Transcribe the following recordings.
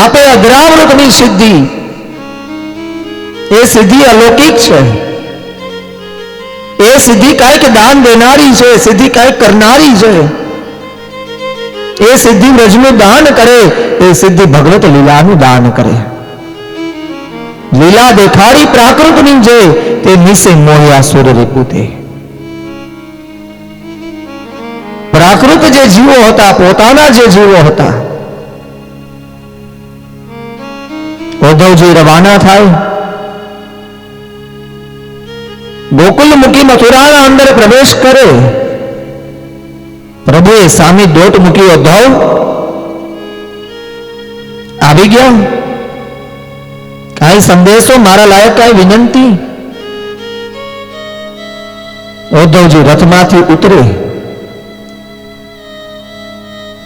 આપે અગ્રામૃતની સિદ્ધિ, એ સિદ્ધિ અલૌકિક છે. એ સિદ્ધિ કાંઈક દાન દેનારી છે, સિદ્ધિ કાંઈક કરનારી છે. એ સિદ્ધિ વ્રજનું દાન કરે, એ સિદ્ધિ ભગવત લીલાનું દાન કરે. લીલા દેખાડી પ્રાકૃતની છે, તે નિશે મોહ્યા સુર રીપુતે. પ્રાકૃત જે જીવો હતા, પોતાના જે જીવો હતા, ઉદ્ધવજી રવાના થાય, ગોકુલ મૂકી મથુરાના અંદર પ્રવેશ કરે. પ્રભુએ સામે દોટ મૂકી, ઉદ્ધવ આવી ગયા, કાંઈ સંદેશો, મારા લાયક કાંઈ વિનંતી? ઉદ્ધવજી રથમાંથી ઉતરે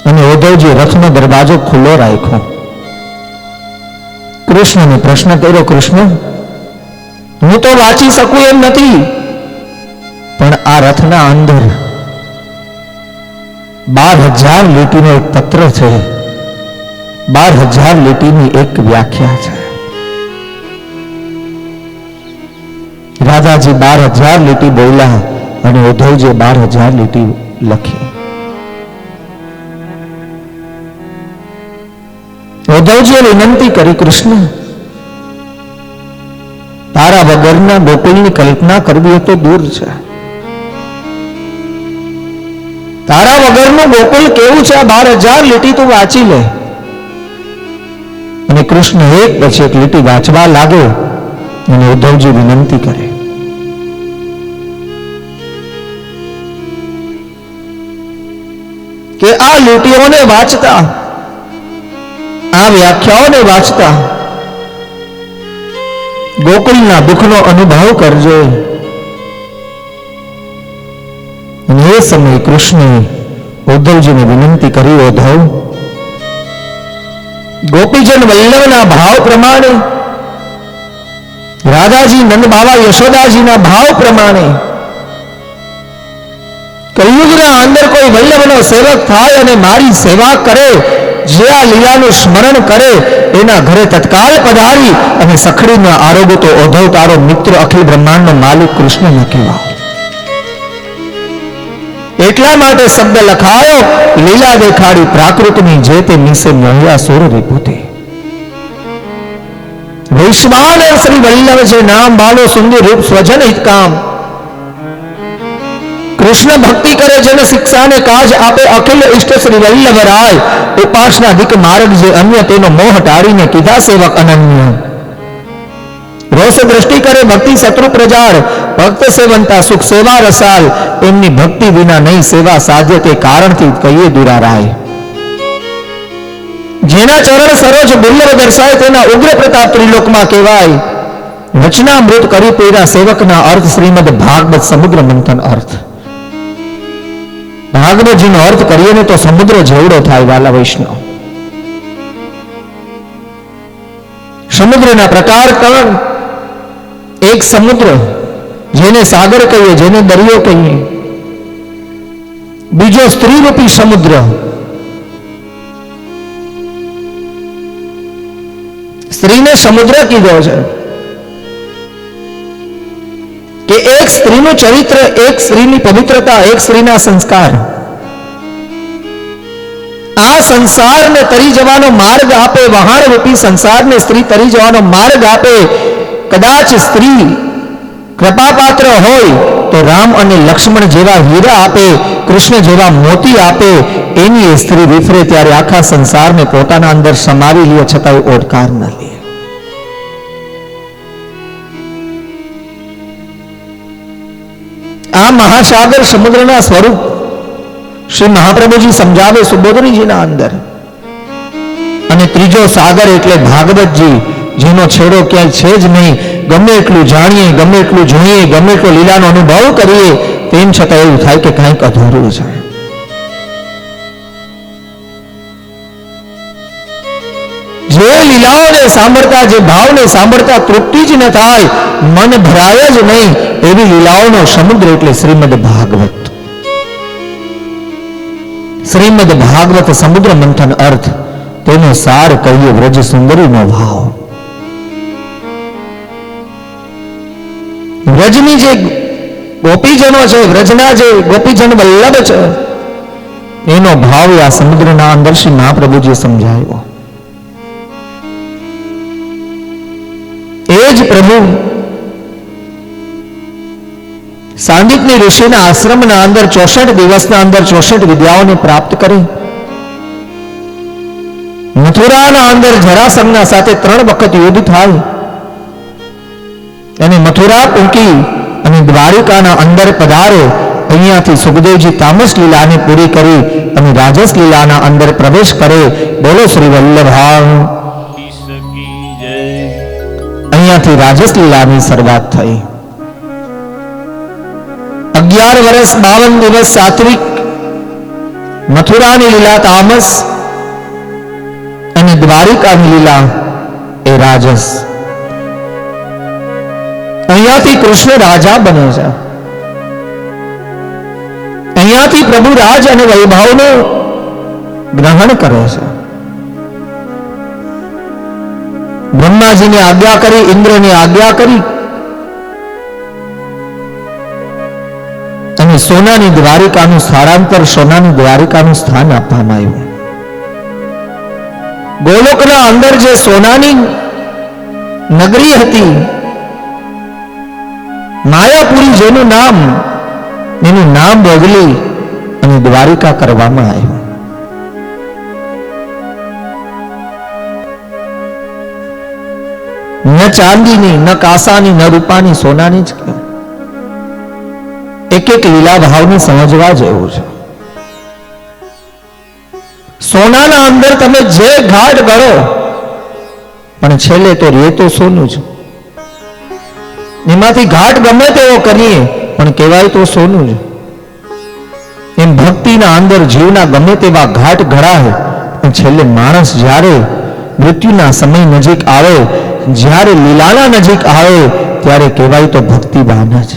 અને ઉદ્ધવજી રથનો દરવાજો ખુલ્લો રાખ્યો. કૃષ્ણને પ્રશ્ન કર્યો, કૃષ્ણ, હું તો વાંચી શકું એમ નથી, પણ આ રથના અંદર 12,000 લીટીનો એક પત્ર છે, 12,000 લીટીની એક વ્યાખ્યા છે. રાજાજી 12,000 લીટી બોલ્યા અને ઉદ્ધવજીએ 12,000 લીટી લખી. ઉદ્ધવજીએ વિનંતી કરી, કૃષ્ણ, તારા વગરના ગોકુલની કલ્પના કરવી તો દૂર છે. તારા વગરનું ગોકુલ કેવું છે, 12,000 લીટી તું વાંચી લે. અને કૃષ્ણ એક પછી એક લીટી વાંચવા લાગે અને ઉદ્ધવજી વિનંતી કરે, કે આ લીટીઓને વાંચતા, આ વ્યાખ્યાઓને વાંચતા ગોકુલના દુઃખનો અનુભવ કરજો. અને એ સમયે કૃષ્ણે ઉદ્ધવજીને વિનંતી કરી, ઉદ્ધવ, ગોપીજન વલ્લભના ભાવ પ્રમાણે, રાધાજી નંદ બાબા યશોદાજીના ભાવ પ્રમાણે કલયુગના અંદર કોઈ વલ્લભનો સેવક થાય અને મારી સેવા કરે, જે આ લીલાનું સ્મરણ કરે, એના ઘરે તત્કાલ પધારી અને સખડીના આરોગ્ય તો ઉદ્ધવ તારો મિત્ર, અખિલ બ્રહ્માંડનો માલિક કૃષ્ણને કહેવાય. એટલા માટે શબ્દ લખાયો, લીલા દેખાડી પ્રાકૃતની જે તે નિશે મોહ્યા સુર રીપુતે. વૈશ્વાનર શ્રી વલ્લભ છે નામ, બાલો સુંદર રૂપ સ્વજન હિતકામ. કૃષ્ણ ભક્તિ કરે જેને શિક્ષાને કાજ આપે, અખિલ ઇષ્ટ શ્રી વલ્લભ રાય. ઉપાસના દિક માર્ગ જે અન્ય, તેનો મોહ ટાળીને કીધા સેવક અનન્ય. રોષ દ્રષ્ટિ કરે ભક્તિ શત્રુ પ્રજાળ, ભક્ત સેવંતા સુખ સેવા રસાલ. એમની ભક્તિ વિના નહીં સેવા સાધ્ય, તે કારણથી કહીએ દુરારાય. જેના ચરણ સરોજ દુર્લભ દર્શાય, તેના ઉગ્ર પ્રતાપ ત્રિલોકમાં કહેવાય. વચનામૃત કરી પેરા સેવકના અર્થ, શ્રીમદ ભાગવત સમુદ્ર મંથન અર્થ. ભાગવતજીનો અર્થ કરીએ ને તો સમુદ્ર જેવડો થાય વાલા વૈષ્ણવ. સમુદ્રના પ્રકાર 3. એક સમુદ્ર જેને સાગર કહીએ, જેને દરિયો કહીએ. બીજો સ્ત્રીરૂપી સમુદ્ર, સ્ત્રીને સમુદ્ર કીધો છે કે એક સ્ત્રીનું ચરિત્ર, એક સ્ત્રીની પવિત્રતા, એક સ્ત્રીના સંસ્કાર આ સંસારને તરી જવાનો માર્ગ આપે. વહાણ રૂપી સંસારને સ્ત્રી તરી જવાનો માર્ગ આપે. કદાચ સ્ત્રી કૃપાપાત્ર હોય તો રામ અને લક્ષ્મણ જેવા હીરા આપે, કૃષ્ણ જેવા મોતી આપે. એની એ સ્ત્રી વિફરે ત્યારે આખા સંસારને પોતાના અંદર સમાવી લે, છતાં ઓડકાર ન લે. આ મહાસાગર સમુદ્રના સ્વરૂપ શ્રી મહાપ્રભુજી સમજાવે સુબોધનીજીના અંદર. અને ત્રીજો સાગર એટલે ભાગવતજી, જેનો છેડો ક્યાંય છે જ નહીં. ગમે એટલું જાણીએ, ગમે એટલું જોઈએ, ગમે એટલો લીલાનો અનુભવ કરીએ, તેમ છતાં એવું થાય કે કંઈક અધૂરું છે. જે લીલાઓને સાંભળતા, જે ભાવને સાંભળતા તૃપ્તિ જ ન થાય, મન ભરાય જ નહીં, એવી લીલાઓનો સમુદ્ર એટલે શ્રીમદ ભાગવત. શ્રીમદ ભાગવત સમુદ્ર મંથન અર્થ. તેનો સાર કહીએ વ્રજ સુંદરીનો ભાવ. વ્રજની જે ગોપીજનો છે, વ્રજના જે ગોપીજન વલ્લભ છે, એનો ભાવ આ સમુદ્રના અંદર શ્રી મહાપ્રભુજીએ સમજાવ્યો. એ જ પ્રભુ સાંદીપની ઋષિના આશ્રમના અંદર 64 દિવસના અંદર 64 વિદ્યાઓને પ્રાપ્ત કરી. મથુરાના અંદર જરાસંઘના સાથે 3 વખત યુદ્ધ થાય અને મથુરા પૂકી અને દ્વારિકાના અંદર પધારે. અહીંયાથી સુખદેવજી તામસ લીલાને પૂરી કરી અને રાજસ લીલાના અંદર પ્રવેશ કરે. બોલો શ્રી વલ્લભાણ. અહીંયાથી રાજસ લીલાની શરૂઆત થઈ. 11 વર્ષ 52 દિવસ સાત્વિક મથુરાની લીલા તામસ અને દ્વારિકાની લીલા એ રાજસ. અહીંયાથી કૃષ્ણ રાજા બને છે. અહીંયાથી પ્રભુ રાજ અને વૈભવનું ગ્રહણ કરે છે. બ્રહ્માજીને આજ્ઞા કરી, ઇન્દ્રને આજ્ઞા કરી અને સોનાની દ્વારિકાનું સ્થળાંતર, સોનાની દ્વારિકાનું સ્થાન આપવામાં આવ્યું. ગોલોકના અંદર જે સોનાની નગરી હતી, માયાપુરી જેનું નામ, એનું નામ બદલી અને દ્વારિકા કરવામાં આવ્યું. ન ચાંદીની, ન કાસાની, ન રૂપાની, સોનાની જ કે એક એક લીલા ભાવને સમજવા જેવું છે. સોનાના અંદર તમે જે ઘાટ ગળો પણ છેલ્લે તો રે તો સોનું જ. એમાંથી ઘાટ ગમે તેવો કરીએ પણ કહેવાય તો સોનું જ. એમ ભક્તિના અંદર જીવના ગમે તેવા ઘાટ ઘડાય પણ છેલ્લે માણસ જ્યારે મૃત્યુના સમય નજીક આવે, જ્યારે લીલાના નજીક આવે ત્યારે કહેવાય તો ભક્તિવાન જ.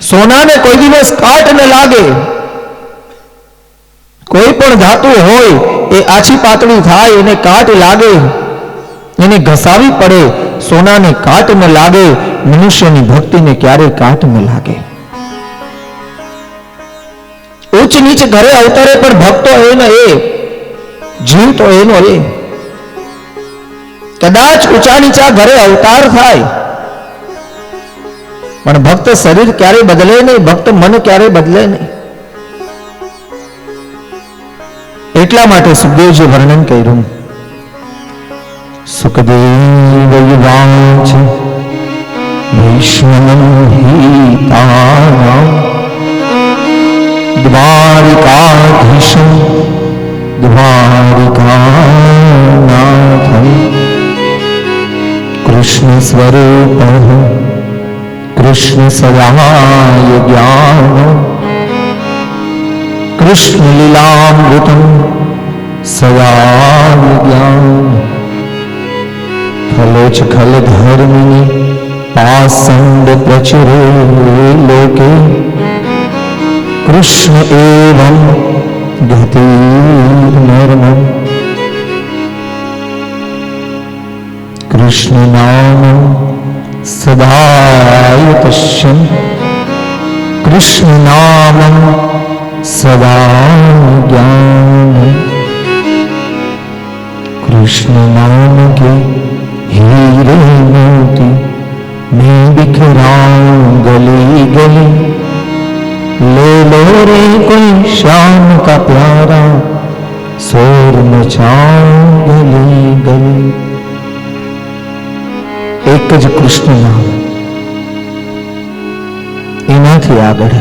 સોનાને કોઈ દિવસ કાટ ન લાગે. કોઈ પણ ધાતુ હોય એ આછી પાતળી થાય, એને કાટ લાગે, એને ઘસાવી પડે. સોનાને કાટ ન લાગે. મનુષ્યની ભક્તિને ક્યારેય કાટ ન લાગે. ઉચ્ચ નીચ ઘરે અવતરે પણ ભક્તો એનો એ, જીવ તો એનો એ. કદાચ ઊંચા નીચા ઘરે અવતાર થાય પણ ભક્ત શરીર ક્યારે બદલે નહીં, ભક્ત મન ક્યારે બદલે નહીં. એટલા માટે સુખદેવજી વર્ણન કર્યું. સુખદેવ યુવાચ ભીષ્મં હિતાનાં દ્વારિકાધીશં દ્વારિકાનાથં કૃષ્ણ સ્વરૂપઃ કૃષ્ણ સદાય જ્ઞાન કૃષ્ણ લીલામૃતં સદાય જ્ઞાન ફલોચ ખલ ધર્મિની પાસંડ પ્રચુરે લોકે કૃષ્ણ એવં ગતિર્મર્મં કૃષ્ણ નામ સદાય પશ્યન કૃષ્ણ નામ સદાય જ્ઞાન કૃષ્ણ નામ કે हीरे मोती मैं बिखराऊं गली गली ले लो रे कोई शाम का प्यारा शोर मचाऊं गली गली. एक ज कृष्ण नाम, એનાથી આગળ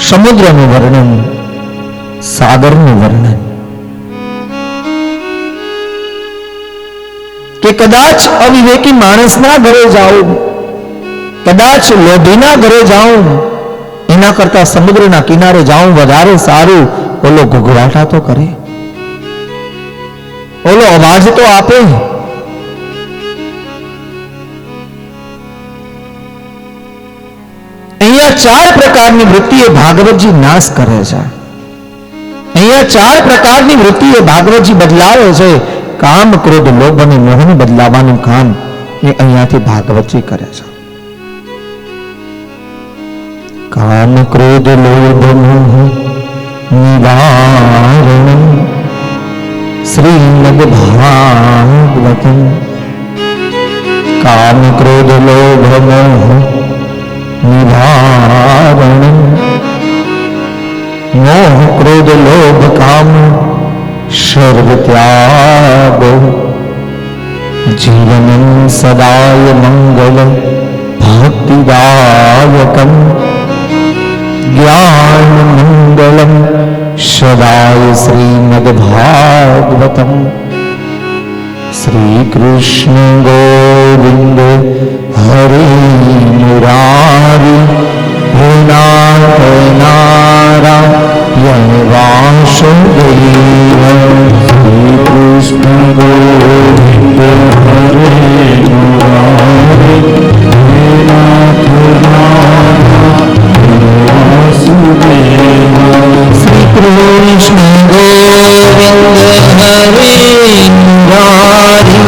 સમુદ્રનું વર્ણન, સાગરનું વર્ણન કે કદાચ અવિવેકી માણસના ઘરે જાઉં, કદાચ લોભીના ઘરે જાઉં, એના કરતા સમુદ્રના કિનારે જાઉં વધારે સારું. ઓલો ઘૂઘરાટા તો કરે, ઓલો અવાજ તો આપે. અહીંયા અહીંયા 4 પ્રકારની વૃત્તિ એ ભાગવતજી નાશ કરે છે. અહીંયા 4 પ્રકારની વૃત્તિ એ ભાગવતજી બદલાવે છે. કામ, ક્રોધ, લોભ અને મોહને બદલાવાનું કામ એ અહીંયાથી ભાગવતજી કરે છે. કામ, ક્રોધ, લોભ, મોહ નિવારણ શ્રીમદ ભાગવતમ. काम, क्रोध, लोभ, मोह निवारण. मोह, क्रोध, लोभ, काम सर्व त्यागो. जीवनं सदाय मंगल भक्तिदायकं. ज्ञान मंगलम सदाय श्रीमद् भागवतम. श्री कृष्ण गोविंद हरे मुरारी. हे नाथ नारायण वासुदेव. श्री कृष्ण गोविंद हरे मुरारी. हे नाथ नारायण वासुदेव. श्री कृष्ण गोविंद हरे मुरारी.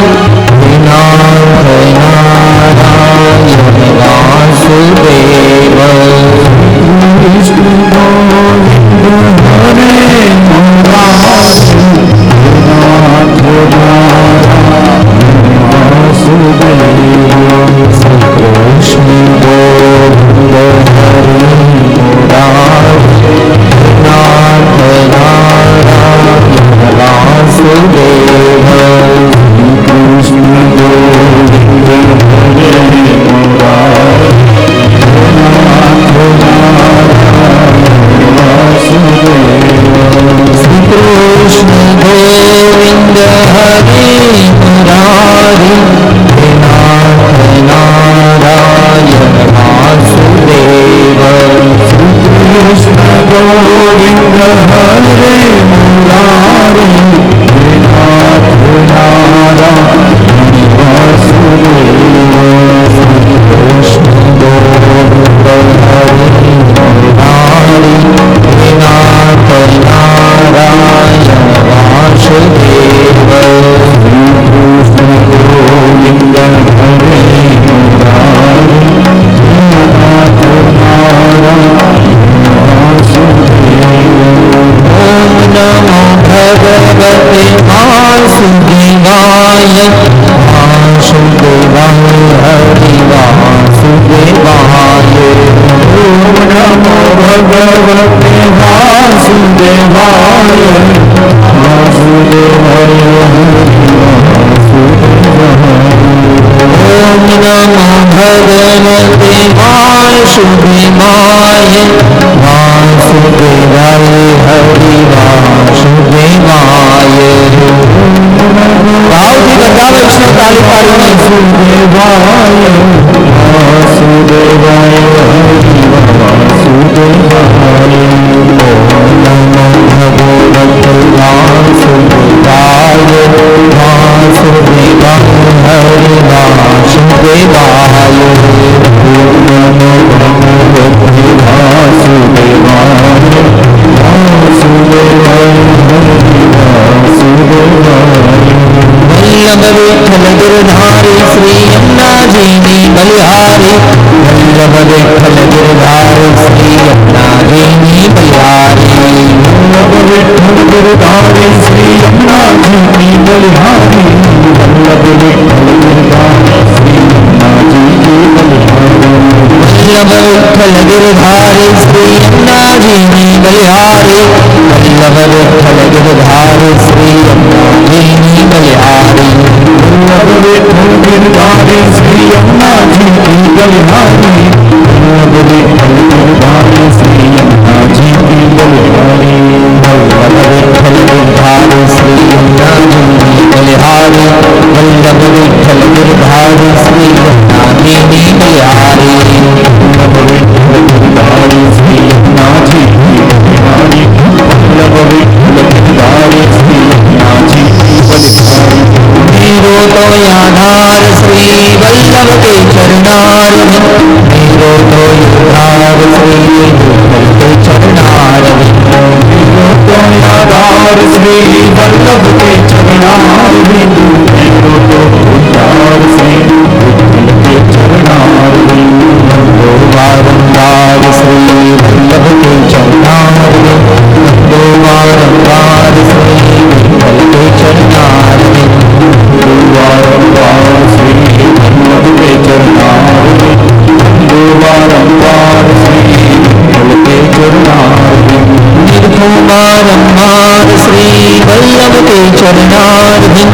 बारंबार श्री वल्लभ के चरणारविंद,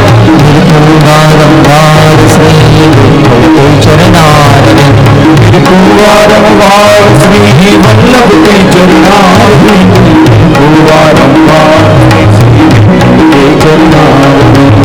बारंबार श्री विठ्ठल के चरणारविंद, बारंबार श्री वल्लभ के चरणारविंद, बारंबार श्री विठ्ठल के चरणारविंद,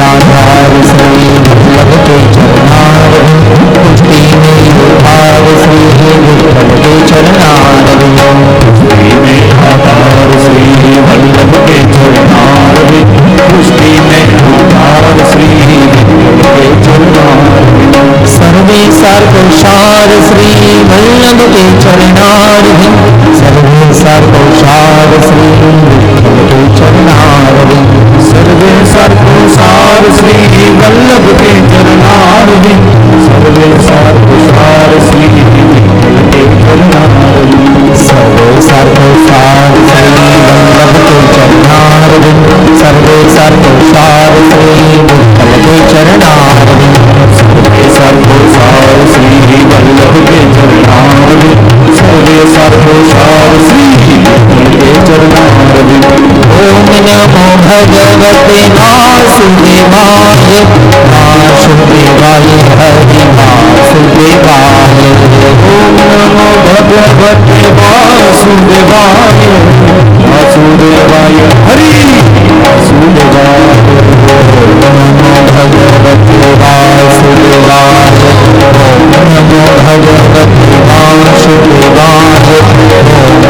आधार श्री वल्लभ के चरणारविंद, पुष्टि में आधार श्री विठ्ठल के चरणारविंद, पुष्टि में आधार श्री वल्लभ के चरणारविंद, पुष्टि में आधार श्री विठ्ठल के चरणारविंद, सर्वे सार्वसार श्री वल्लभ के चरणारविंद, सर्वे सार्वसार श्री विठ्ठल के चरणारविंद, सर्वे सर्वसार श्री वल्लभ के चरणारविंद, सर्वे सर्वसार श्री विठ्ठल के चरणारविंद, सर्वे सार्वसार श्री वल्लभ के चरणारविंद, सर्वे सार्वसार श्री विठ्ठल के चरणारविंद, सर्वे सर्वसार श्री वल्लभ के चरणारविंद, सर्वे सर्वसार श्री विठ्ठल के चरणारविंद। ओम नमो भगवते वासुदेवाय, वासुदेवाय हरि वासुदेवाय, ओम नमो भगवते वासुदेवाय, वासुदेवाय हरि वासुदेवाय, नमो भगवते वासुदेवाय, नमो भगवते वासुदेवाय,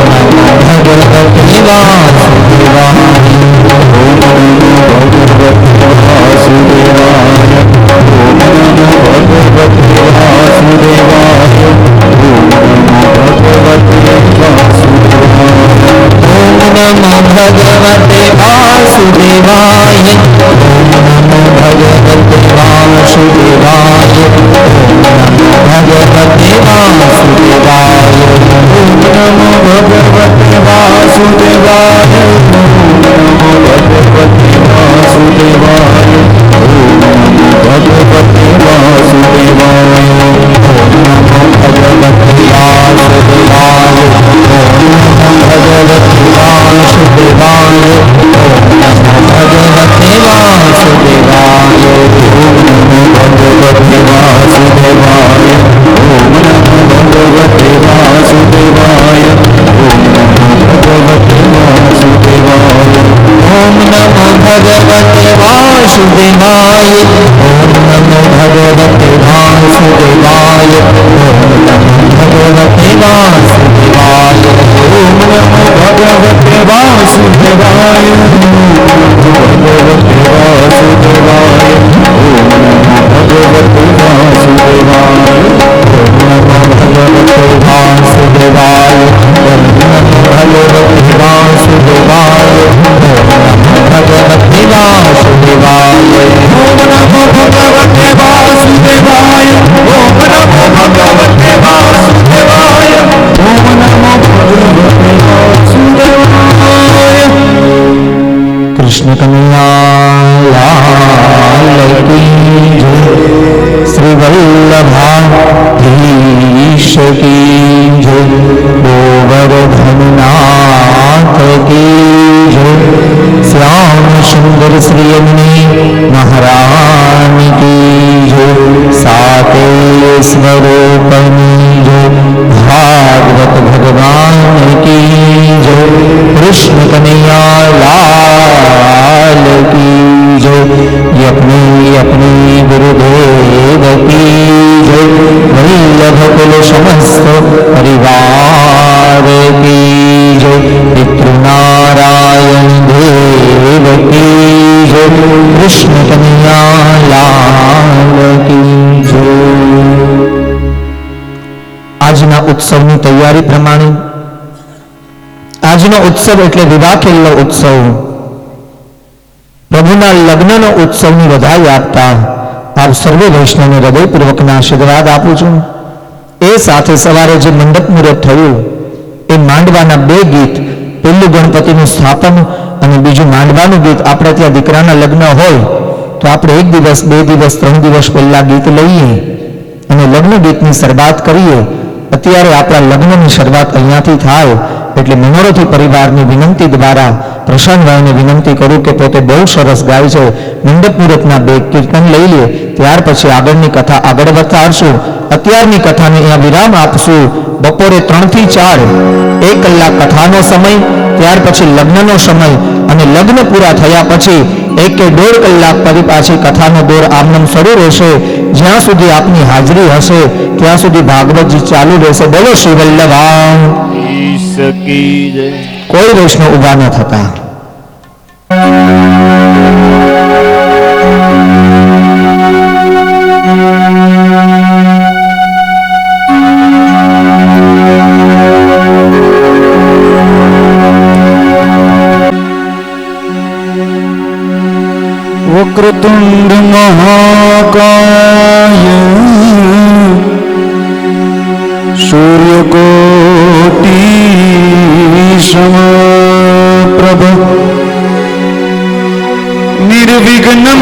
नमो भगवते वासुदेवाय, ओम नमो भगवते वासुदेवाय, ओम नमो भगवते वासुदेवाय, ओम नमो भगवते वासुदेवाय, ओम नमो भगवते वासुदेवाय, ओम नमो भगवते वासुदेवाय, ओम नमो भगवते वासुदेवाय, ओम नमो भगवते वासुदेवाय, ओम नमो भगवते वासुदेवाय, ओम नमो भगवते वासुदेवाय, ओम नमो भगवते वासुदेवाय, ओम नमो भगवते वासुदेवाय, ओम नमो भगवते वासुदेवाय, ओम नमो भगवते वासुदेवाय, ओम नमो भगवते वासुदेवाय, ओम नमो भगवते वासुदेवाय, ओम नमो भगवते वासुदेवाय, ओम नमो भगवते वासुदेवाय, ओम नमो भगवते वासुदेवाय, ओम नमो भगवते वासुदेवाय, भगवते वासुदेवाय, ओम नमो भगवते वासुदेवाय, ओम नमो भगवते वासुदेवाय, ओम नमो भगवते वासुदेवाय, ओम नमो भगवते वासुदेवाय, ओम नमो भगवते वासुदेवाय, ओम नमो भगवते वासुदेवाय, ओम नमो भगवते वासुदेवाय। कृष्ण कन्हैया लाल की जय, श्री वल्लभाधीश की जय, गोवर्धननाथ की जय, श्याम सुंदर श्री यमुनी महारानी की जय, साते स्वरूपनी जय, भागवत भगवान की जय, कृष्ण कन्हैया लाल की जय, ये अपनी अपनी गुरुदेव की जय, वल्लभ कुल समस्त परिवार की जय, पितृनारायण देव की जय, कृष्ण कन्हैया लाल की जय। આજના ઉત્સવની તૈયારી પ્રમાણે, આજનો ઉત્સવ એટલે વિવાહ ખેલનો ઉત્સવ, પ્રભુના લગ્નનો ઉત્સવની વધાઈ આપતા આપ સર્વે વૈષ્ણવને હૃદયપૂર્વકના આશીર્વાદ આપું છું। એ સાથે સવારે જે મંડપ મુહૂર્ત થયું એ માંડવાના બે ગીત, પહેલું ગણપતિનું સ્થાપન અને બીજું માંડવાનું ગીત। આપણે ત્યાં દીકરાના લગ્ન હોય તો આપણે એક દિવસ, બે દિવસ, 3 દિવસ પહેલા ગીત લઈએ અને લગ્ન ગીતની શરૂઆત કરીએ। અત્યારે આપણા લગ્નની શરૂઆત અહીંયાથી થાય એટલે મનોરથી પરિવારની વિનંતી દ્વારા પ્રશાંતભાઈને વિનંતી કરું કે પોતે બહુ સરસ ગાય છે, મંડપ મુહૂર્તના 2 કીર્તન લઈ લે, ત્યાર પછી આગળની કથા આગળ વધારશું. અત્યારની કથાને અહીંયા વિરામ આપશું. બપોરે 3 થી 4 1 કલાક કથાનો સમય, ત્યાર પછી લગ્નનો સમય, અને લગ્ન પૂરા થયા પછી 1 કે 1.5 કલાક ફરી પાછી કથાનો દોર આમનામ શરૂ રહેશે. જ્યાં સુધી આપની હાજરી હશે ત્યાં સુધી ભાગવતજી ચાલુ રહેશે. બોલો શ્રી વલ્લભા. કોઈ વૈષ્ણવ ઊભા ન થતા. वक्रतुंड महाकाय सूर्यकोटि समप्रभ निर्विघ्नं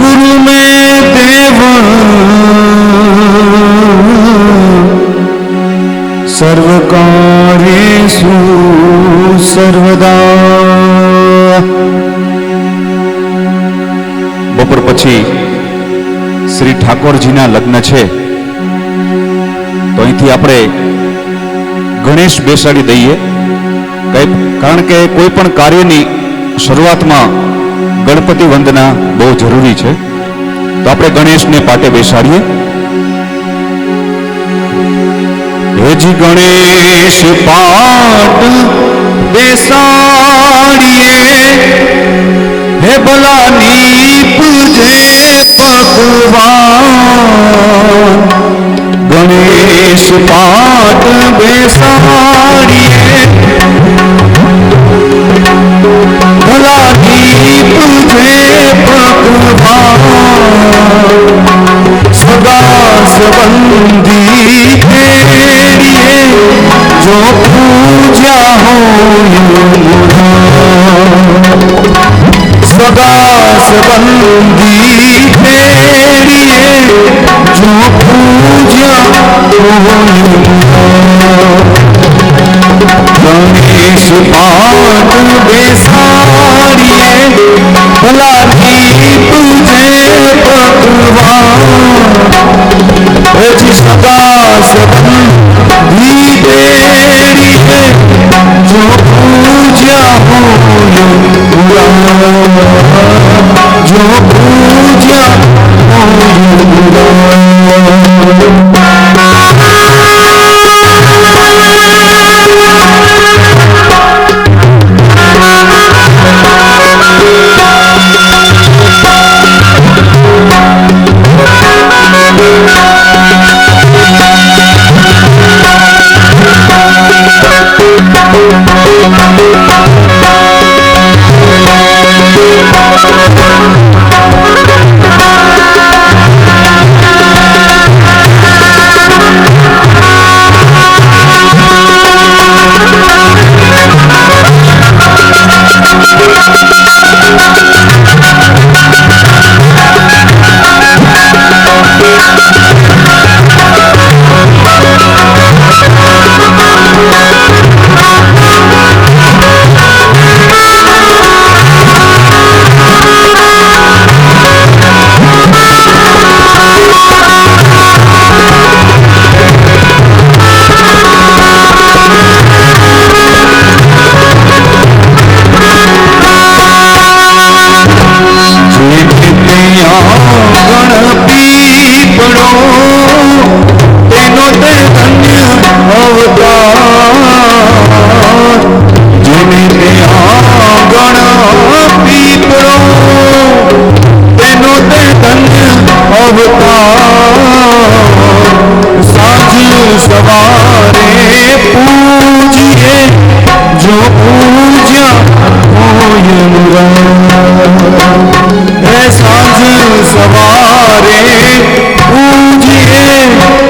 कुरु मे देव सर्वकार्येषु सर्वदा. બપોર પછી શ્રી ઠાકોરજીના લગ્ન છે તો અહીંથી આપણે ગણેશ બેસાડી દઈએ. કારણ કે કોઈ પણ કાર્યની શરૂઆતમાં ગણપતિ વંદના બહુ જરૂરી છે, તો આપણે ગણેશને પાટે બેસાડીએ. હેજી ગણેશ પાટ બેસાડીએ, હે ભલાની પૂજે ભગવાન. ગણેશ પાટ બેસાડીએ, ભલાની પૂજે ભગવાન. સદા સંબંધી ખેડીએ, જો પૂજા હોય સદા સંબંધી ખેડીએ, જો પૂજા ગણેશ પાટ બેસાડીએ, ભલાની પૂજે ભગવાન. હજી સદા સંબંધી ખેડીએ, જો પૂજા હોય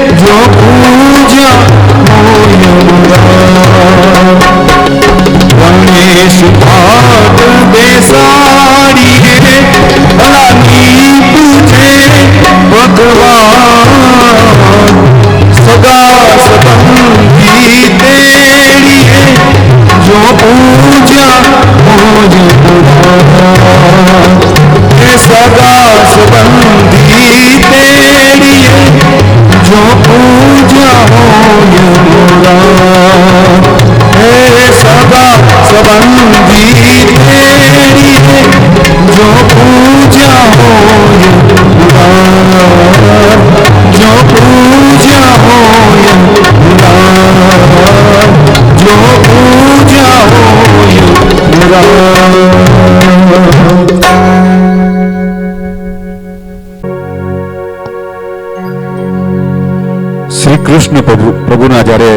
जो पूजा ભગવાન સદા સંબંધી તેડીએ શ્રી કૃષ્ણ પ્રભુના જ્યારે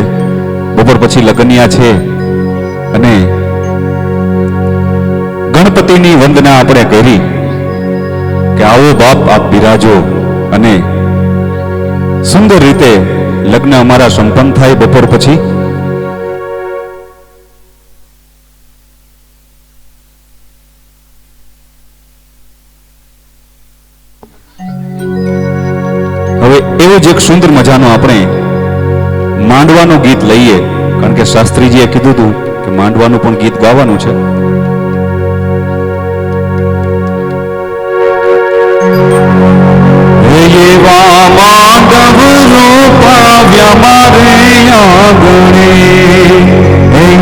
બપોર પછી લગ્નિયા છે અને ગણપતિની વંદના આપણે કરી કે આવો બાપ આપ બિરાજો અને સુંદર રીતે લગ્ન અમારા સંપન્ન થાય બપોર પછી. હવે એવું જ એક સુંદર મજાનું આપણે માંડવાનું ગીત લઈએ, કારણ કે શાસ્ત્રીજીએ કીધું હતું કે માંડવાનું પણ ગીત ગાવાનું છે. એવા માંડવ રોપાવ્યા મારે આંગણે,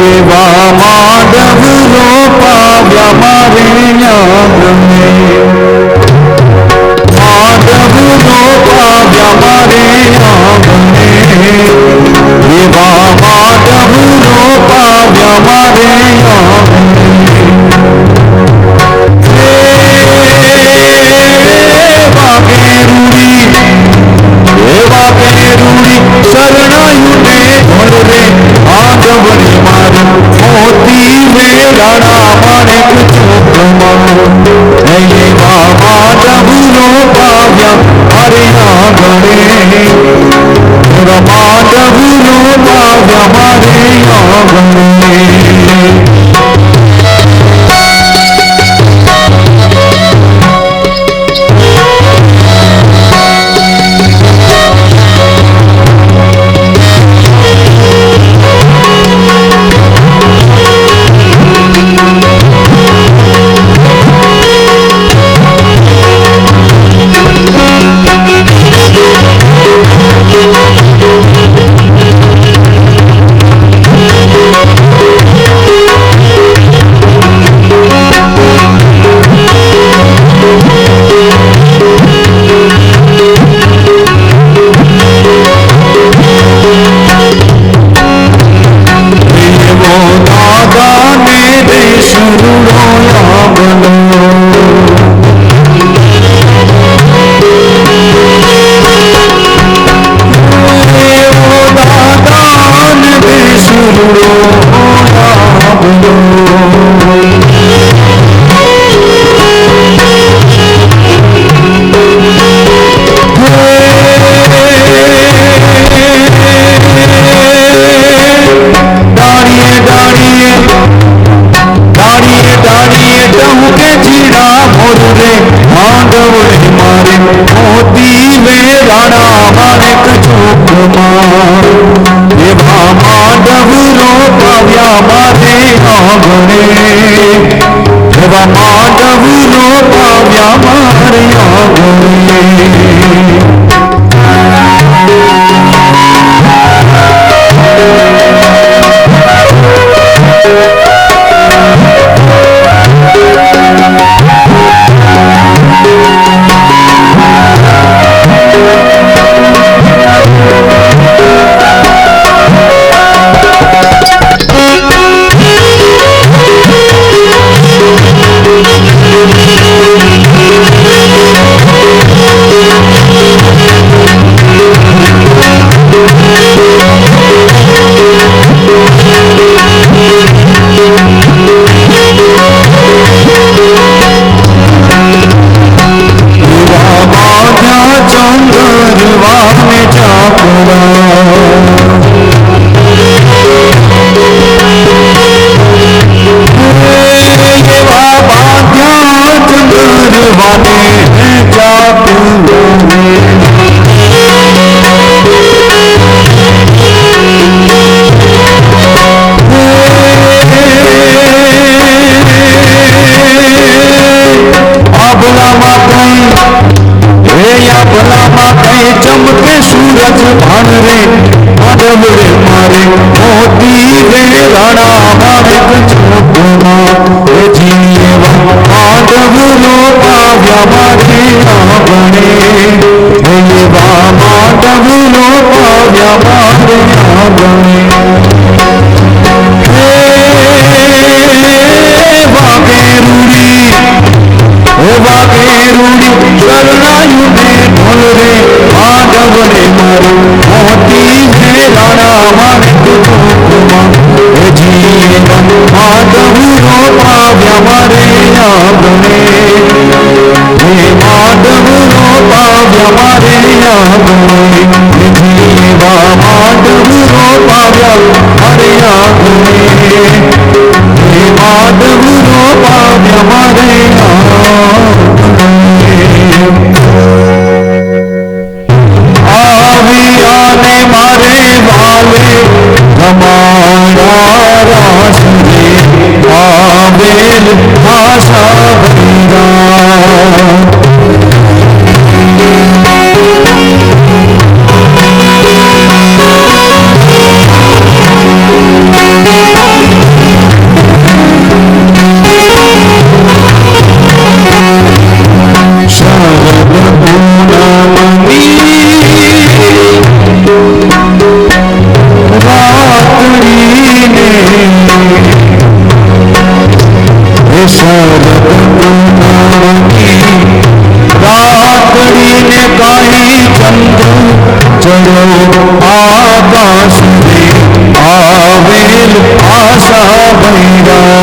એવા માંડવ રોપાવ્યા મારે આંગણે, માંડવ રોપાવ્યા મારે આંગણે, એવા માંડવ રોપાવ્યા મારે શરણાયુને ઘરે આંગવણી મારે મોતી વેલાણા માણેક ચોકમાં, એવા માંડવ રોપાવ્યા મારે આંગણે, એવા માંડવ રોપાવ્યા મારે આંગણે. प्रामाणिक रूपમાં એ જીવન માધવરો પાવ્યા મારે આંગણે હે માધવરો પાવ્યા મારે આંગણે જીવા માધવરો પાવ્યા મારે આંગણે હે માધવરો પાવ્યા મારે આવિયાને મારે વાલે રમાડા રાસ રે આવેલ આશા ભૈરા રાતડીને કાંઈ ચંદ્ર ચડો આકાશ રે આવેલ આશા ભૈરા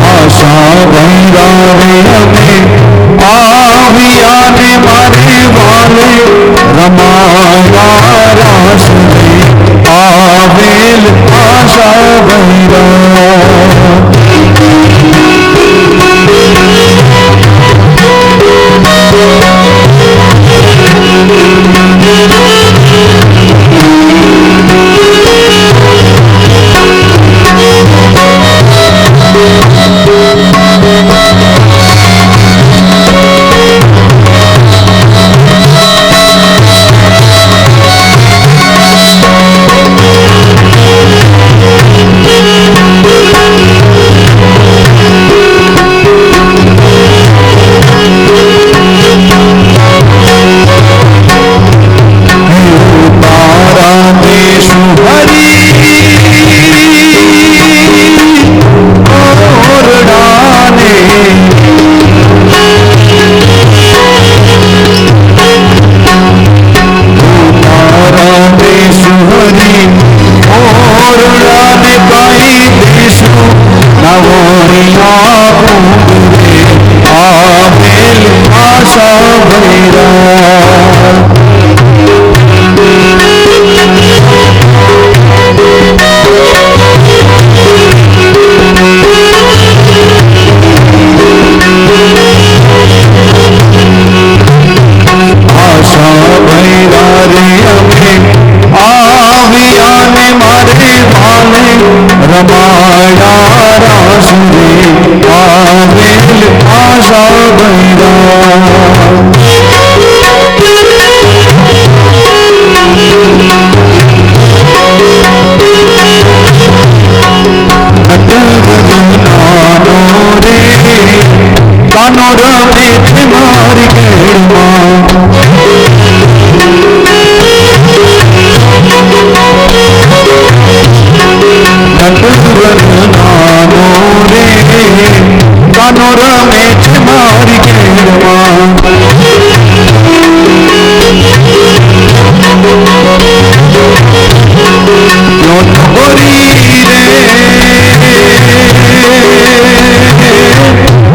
આશા ભૈરા રે અમે આવિયાને મારે વાલે રમાયા રાસ રે આવેલ આશા ભૈરા રમાયા રાસ રે આવેલ આશા ભૈરા કાનો રમે છે મારી કેળમાં નાનો રે કાનો રમે છે મારી કેળમાં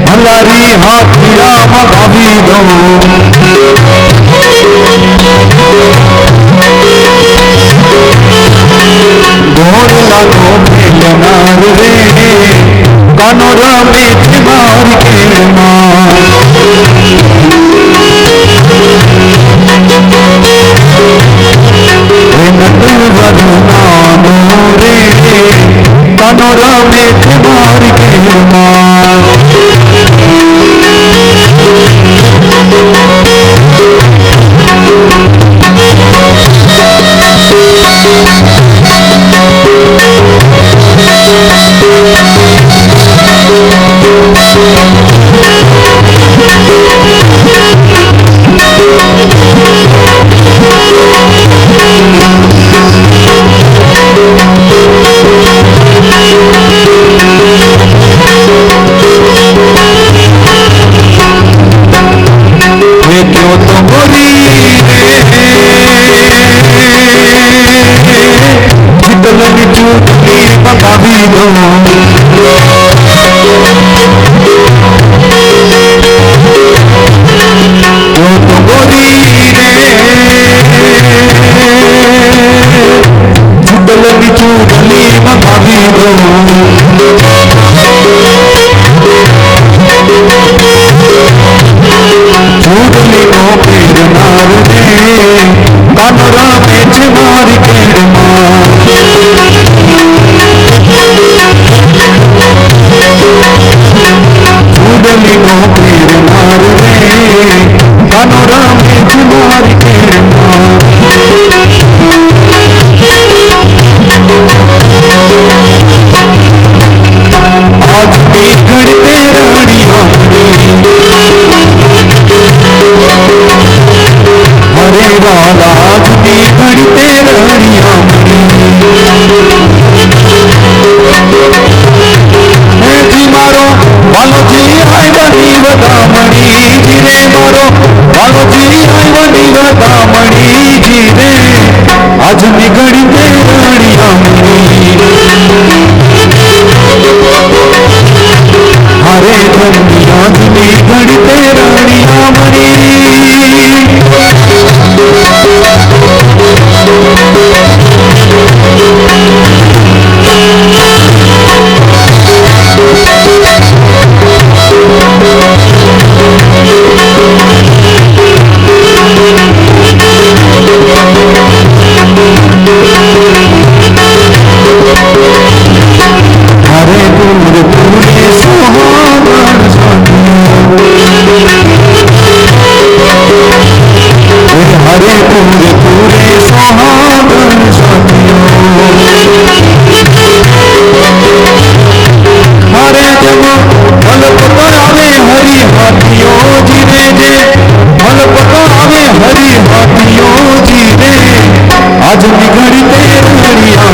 હલારી હાથિયામાં ભાવી દઉં ઘોડલાનો ખેલનાર રે કાનો રમે છે મારી કેળમાં નાનો રે કાનો રમે છે મારી કેળમાં चूड़ी मंगावी दो तो गोरी रे चुडलनी चूड़ी मंगावी दो चूड़ली नो पेड़ नार रे कानोरा में मारी पेड़ मार चूड़ली नो पेड़ नार रे कानोरा में मारी पेड़ मार आज भी घड़ते रानिया हरे वाला आज भी घड़ते रानिया जी मारो वालो जी हाय बनी वदामणी जी रे मारो वालो जी हाय बनी वदामणी जी रे आज भी घड़ते रानिया हरे धनी आज भी घड़ते रानिया मरी हरे दूर पूरे सुहावन हरे पूरे पूरे सुहावन हरे जब फल पकड़ावे हरी हाथियों जी रे जे फल पकड़ावे हरी हाथियों जी रे आज निगड़ते हरिया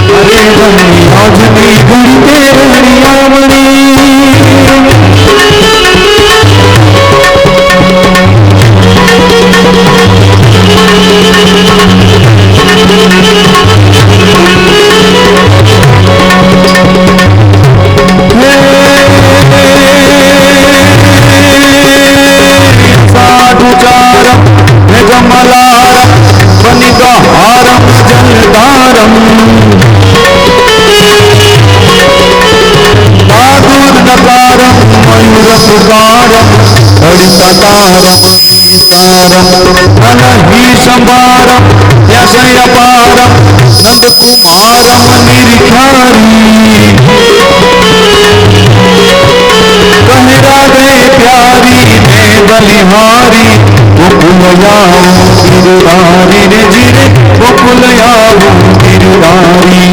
हरे बनी आज निगड़ते हरिया साधु चारम जमलारम वनिकाहारम जलधारम नकारम मयूर पुकारम हरितारम गीतारम अनहि संभारम यशयपारम नंद कुमारम निरिखारी कहे राधे प्यारी मैं बलिहारी गोकुलयाओ गिरधारी रे जिरे गोकुलयाओ गिरधारी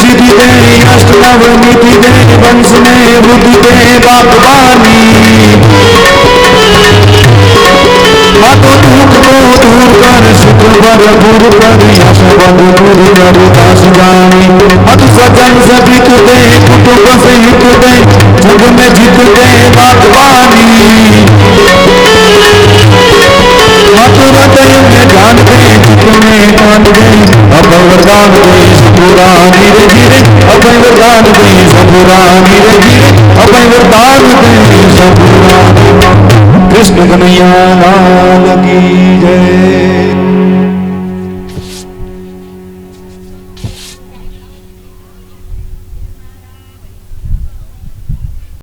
सिद्धि दे अष्टनव निधि दे वंश में बुद्धि दे बागवानी हाथों दुख को दूर कर सुख भरपूर कर यश बल दूर कर दास जानी अत सजन सबित दे कुटुंब से हित दे जग में जित दे बागवानी हृदय में जान दे चित में कान दे अभय वरदान दे सपुरानी रे धीरे अभय वरदान दे सपुरानी रे धीरे अभय वरदान दे सपुरानी कृष्ण कन्हैया लाल की जय।